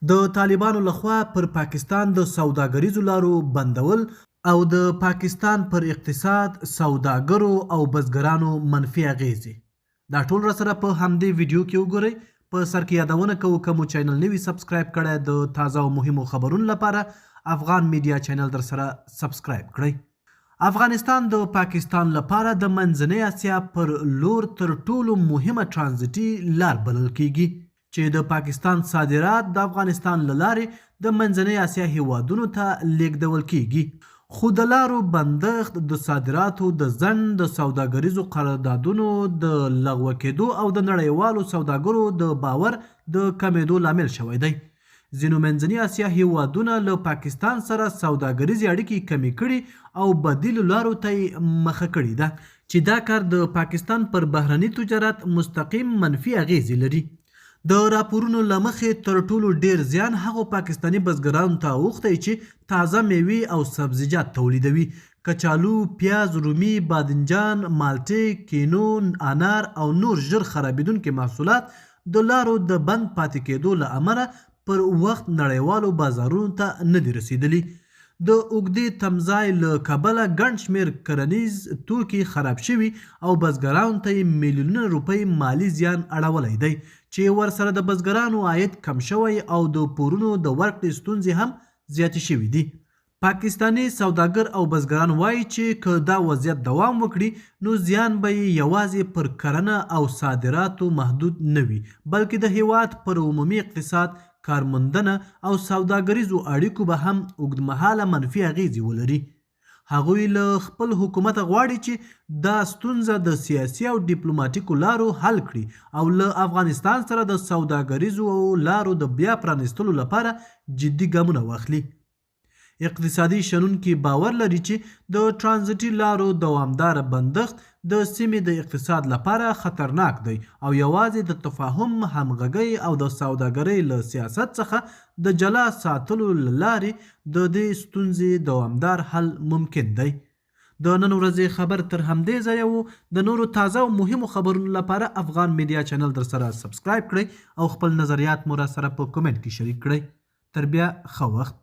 د طالبانو لخوا پر پاکستان د سوداګریزو لارو بندول او د پاکستان پر اقتصاد، سوداګرو او بزګرانو منفي اغیزې. دا ټول راسره په همدې ویډیو کې وګورئ. په سر کې یادونه کوو که مو چینل نوي سبسکرایب کړی د تازه او مهمو خبرونو لپاره افغان میډیا چینل در سره سبسکرایب کړئ. افغانستان د پاکستان لپاره د منځنۍ اسیا پر لور تر ټولو مهمه ترانزیټي لار بلل کیږي چې د پاکستان صادرات د افغانستان له لارې د منځنۍ اسیا هیوادونو ته لیږدول کیږي. خو د لارو بندښت د صادراتو د ځنډ، د سوداګریزو قراردادونو د لغوه کېدو او د نړیوالو سوداګرو د باور د کمېدو لامل شوی دی. ځینو منځنۍ اسیا هیوادونه له پاکستان سره سوداګریزې اړیکې کمې کړي او بدیلو لارو ته یې مخه کړې ده چې دا کار د پاکستان پر بهرني تجارت مستقیم منفي اغیزې لري. د راپورونو له مخې تر ټولو ډیر زیان هغو پاکستاني بزګرانو ته اوښتی چې تازه میوې او سبزیجات تولیدوي. کچالو، پیاز، رومي، بادنجان، مالټې، کینو، انار او نور ژر خرابیدونکي محصولات د لارو د بند پاتې کېدو له امله پر وخت نړیوالو بازارونو ته نه دي رسیدلي. د اوږدې تمځای له کبله ګڼ شمېر کرنیز توکي خراب شوي او بزګرانو ته یې میلیونونه روپۍ مالي زیان اړولی دی چې ورسره د بزګرانو عاید کم شوی او د پورونو د ورکړې ستونزې هم زیاتې شوي دي. پاکستاني سوداګر او بزګران وایي چې که دا وضعیت دوام وکړي نو زیان به یې یوازې پر کرنه او صادراتو محدود نه وي بلکې د هیواد پر عمومي اقتصاد، کارموندنه او سوداګریزو اړیکو به هم اوږدمهاله منفي اغیزې ولري. هغوی له خپل حکومت غواړي چې دا ستونزه د سیاسي او ډیپلوماټیکو لارو حل کړي او له افغانستان سره د سوداګریزو لارو د بیا پرانیستلو لپاره جدي ګامونه واخلي. اقتصادي شنونکي باور لري چې د ترانزیټي لارو دوامداره بندښت د سیمې د اقتصاد لپاره خطرناک دی او یوازې د تفاهم، همغږۍ او د سوداګرۍ له سیاست څخه د جلا ساتلو له لارې د دې ستونزې دوامدار حل ممکن دی. د نن ورځې خبر تر همدې ځایه و. د نورو تازه او مهمو خبرونو لپاره افغان میډیا چینل در سره سبسکرایب کړئ او خپل نظریات مو را سره په کومنټ کې شریک کړئ. تر بیا ښه وخت.